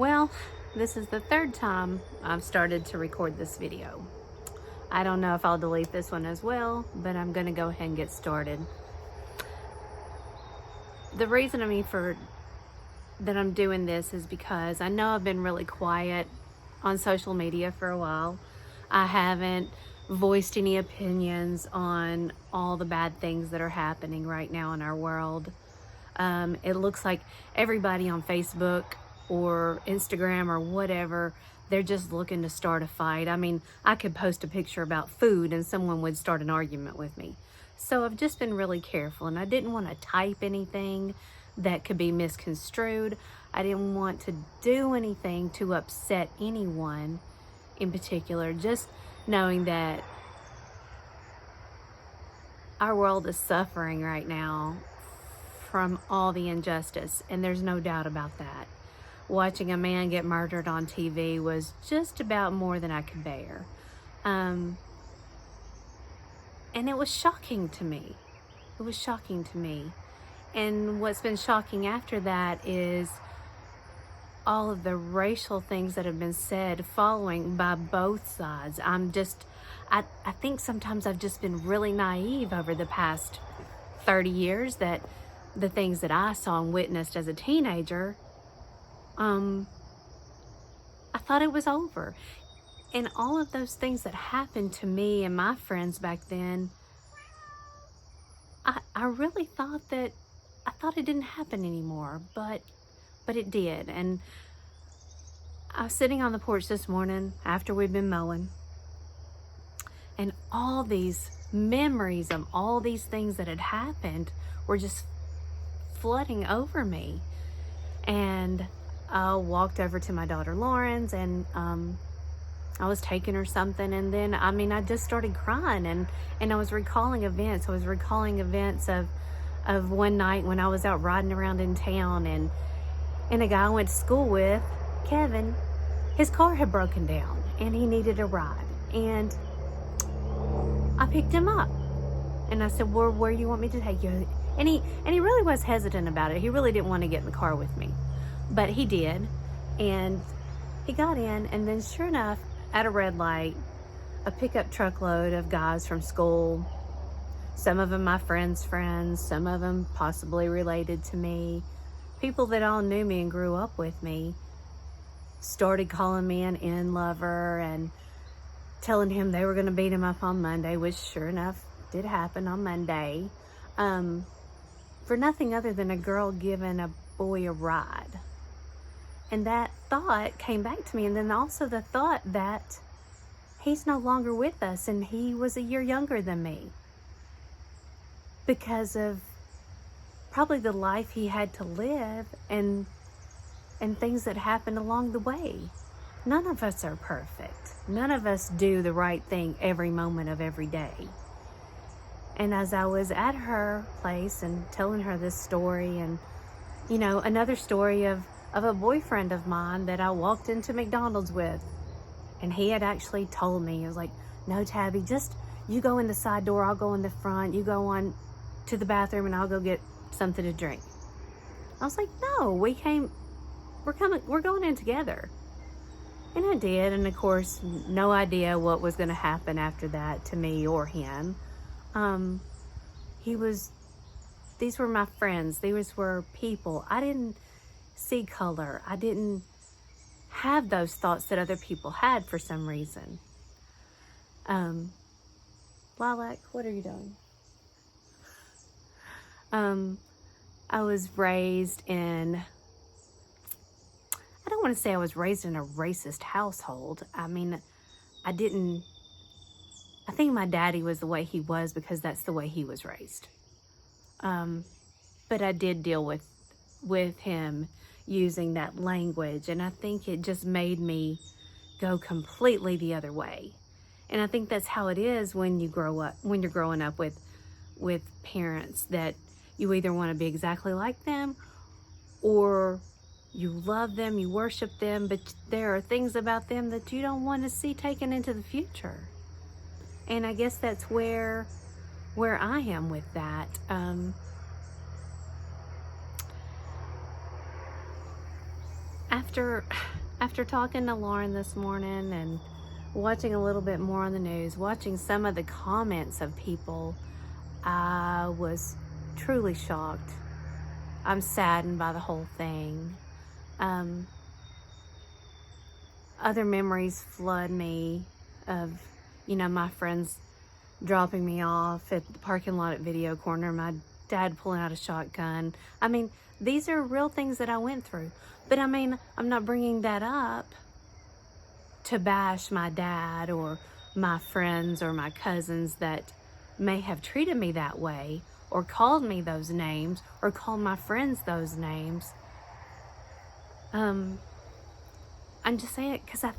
Well, this is the third time I've started to record this video. I don't know if I'll delete this one as well, but I'm gonna go ahead and get started. The reason that I'm doing this is because I know I've been really quiet on social media for a while. I haven't voiced any opinions on all the bad things that are happening right now in our world. It looks like everybody on Facebook or Instagram or whatever, they're just looking to start a fight. I mean, I could post a picture about food and someone would start an argument with me. So I've just been really careful, and I didn't want to type anything that could be misconstrued. I didn't want to do anything to upset anyone in particular, just knowing that our world is suffering right now from all the injustice, and there's no doubt about that. Watching a man get murdered on TV was just about more than I could bear. And it was shocking to me. It was shocking to me. And what's been shocking after that is all of the racial things that have been said following by both sides. I think sometimes I've just been really naive over the past 30 years that the things that I saw and witnessed as a teenager, I thought it was over. And all of those things that happened to me and my friends back then, I really thought it didn't happen anymore, but it did. And I was sitting on the porch this morning after we'd been mowing, and all these memories of all these things that had happened were just flooding over me. And I walked over to my daughter Lauren's, and I was taking her something, and then I just started crying, and I was recalling events. I was recalling events of one night when I was out riding around in town, and a guy I went to school with, Kevin, his car had broken down and he needed a ride, and I picked him up and I said, where do you want me to take you? And he really was hesitant about it. He really didn't want to get in the car with me, but he did. And he got in, and then sure enough, at a red light, a pickup truckload of guys from school, some of them my friends' friends, some of them possibly related to me, people that all knew me and grew up with me, started calling me an in-lover and telling him they were going to beat him up on Monday, which sure enough did happen on Monday, for nothing other than a girl giving a boy a ride. And that thought came back to me, and then also the thought that he's no longer with us, and he was a year younger than me because of probably the life he had to live and things that happened along the way. None of us are perfect. None of us do the right thing every moment of every day. And as I was at her place and telling her this story, and another story of a boyfriend of mine that I walked into McDonald's with, and he had actually told me, he was like, no, Tabby, just you go in the side door, I'll go in the front, you go on to the bathroom and I'll go get something to drink. I was like, no, we're going in together. And I did, and of course, no idea what was going to happen after that to me or him. These were my friends. These were people. I didn't see color. I didn't have those thoughts that other people had for some reason. Lilac, what are you doing? I was raised in, I don't want to say I was raised in a racist household. I think my daddy was the way he was because that's the way he was raised. But I did deal with him using that language, and I think it just made me go completely the other way. And I think that's how it is when you're growing up with parents, that you either want to be exactly like them, or you love them, you worship them, but there are things about them that you don't want to see taken into the future. And I guess that's where I am with that. After after talking to Lauren this morning and watching a little bit more on the news, watching some of the comments of people, I was truly shocked. I'm saddened by the whole thing. Um, Other memories flood me of, my friends dropping me off at the parking lot at Video Corner, my dad pulling out a shotgun. I mean, these are real things that I went through. But I mean, I'm not bringing that up to bash my dad or my friends or my cousins that may have treated me that way or called me those names or called my friends those names. I'm just saying it because I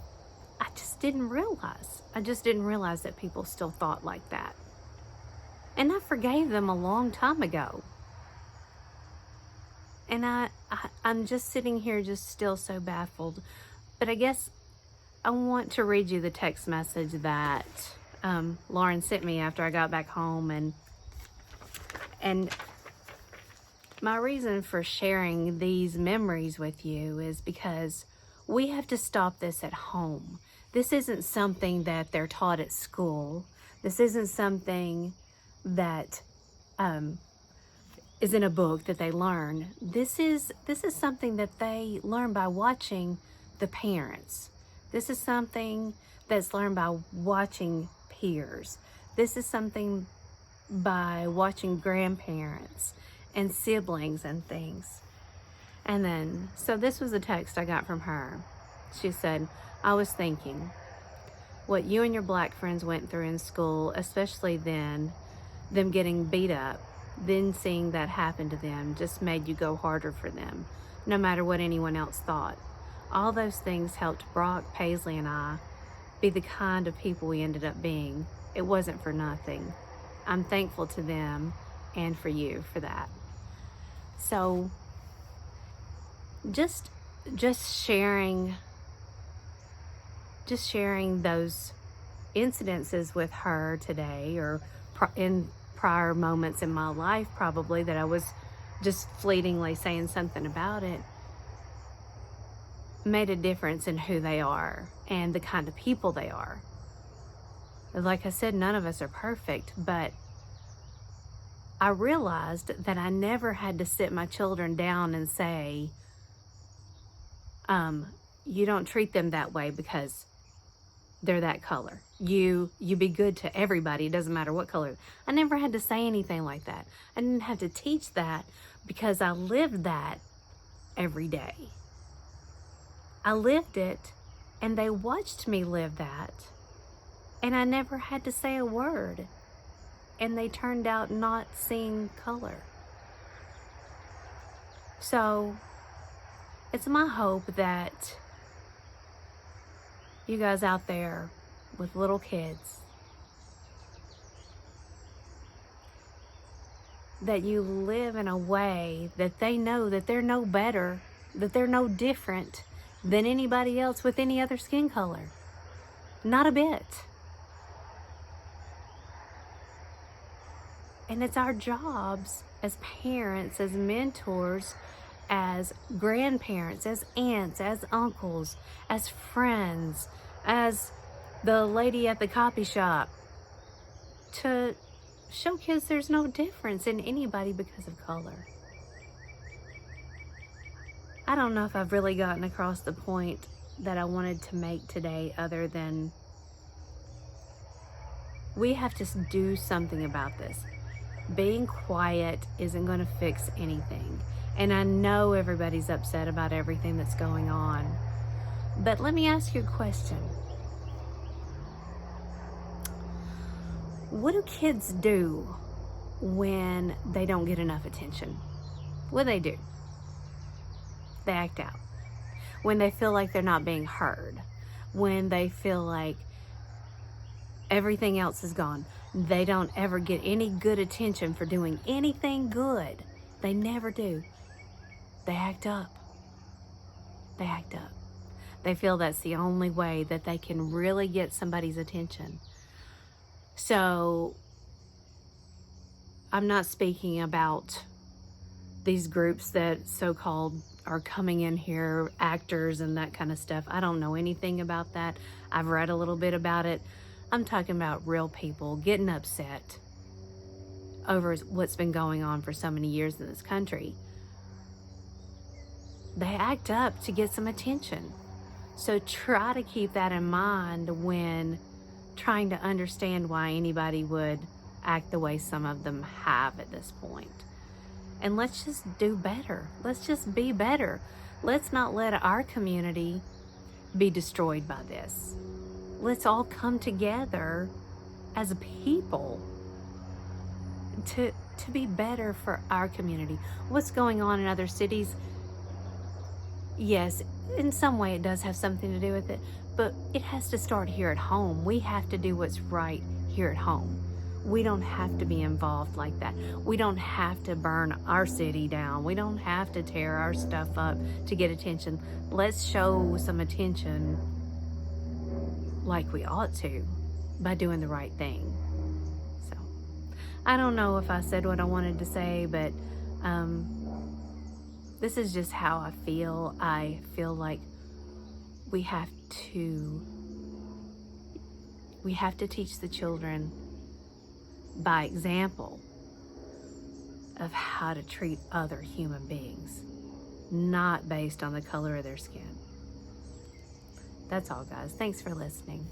just didn't realize. I just didn't realize that people still thought like that. And I forgave them a long time ago. And I'm just sitting here just still so baffled. But I guess I want to read you the text message that Lauren sent me after I got back home. And my reason for sharing these memories with you is because we have to stop this at home. This isn't something that they're taught at school. This isn't something that is in a book that they learn. This is something that they learn by watching the parents. This is something that's learned by watching peers. This is something by watching grandparents and siblings and things. And then, so this was a text I got from her. She said, I was thinking, what you and your black friends went through in school, especially then, them getting beat up, then seeing that happen to them just made you go harder for them, no matter what anyone else thought. All those things helped Brock, Paisley, and I be the kind of people we ended up being. It wasn't for nothing. I'm thankful to them and for you for that. So just sharing those incidences with her today, or in prior moments in my life probably, that I was just fleetingly saying something about it, made a difference in who they are and the kind of people they are. Like I said, none of us are perfect, but I realized that I never had to sit my children down and say, you don't treat them that way because they're that color. You be good to everybody. It doesn't matter what color. I never had to say anything like that. I didn't have to teach that because I lived that every day. I lived it and they watched me live that, and I never had to say a word, and they turned out not seeing color. So it's my hope that you guys out there with little kids, that you live in a way that they know that they're no better, that they're no different than anybody else with any other skin color. Not a bit. And it's our jobs as parents, as mentors, as grandparents, as aunts, as uncles, as friends, as the lady at the coffee shop, to show kids there's no difference in anybody because of color. I don't know if I've really gotten across the point that I wanted to make today, other than we have to do something about this. Being quiet isn't going to fix anything. And I know everybody's upset about everything that's going on. But let me ask you a question. What do kids do when they don't get enough attention? What do? They act out. When they feel like they're not being heard. When they feel like everything else is gone. They don't ever get any good attention for doing anything good. They never do. They act up. They act up. They feel that's the only way that they can really get somebody's attention. So I'm not speaking about these groups that so-called are coming in here, actors and that kind of stuff. I don't know anything about that. I've read a little bit about it. I'm talking about real people getting upset over what's been going on for so many years in this country. They act up to get some attention. So try to keep that in mind when trying to understand why anybody would act the way some of them have at this point. And let's just do better. Let's just be better. Let's not let our community be destroyed by this. Let's all come together as a people to be better for our community. What's going on in other cities? Yes, in some way it does have something to do with it, but it has to start here at home. We have to do what's right here at home. We don't have to be involved like that. We don't have to burn our city down. We don't have to tear our stuff up to get attention. Let's show some attention like we ought to by doing the right thing. So, I don't know if I said what I wanted to say, but this is just how I feel. I feel like we have to teach the children by example of how to treat other human beings, not based on the color of their skin. That's all, guys. Thanks for listening.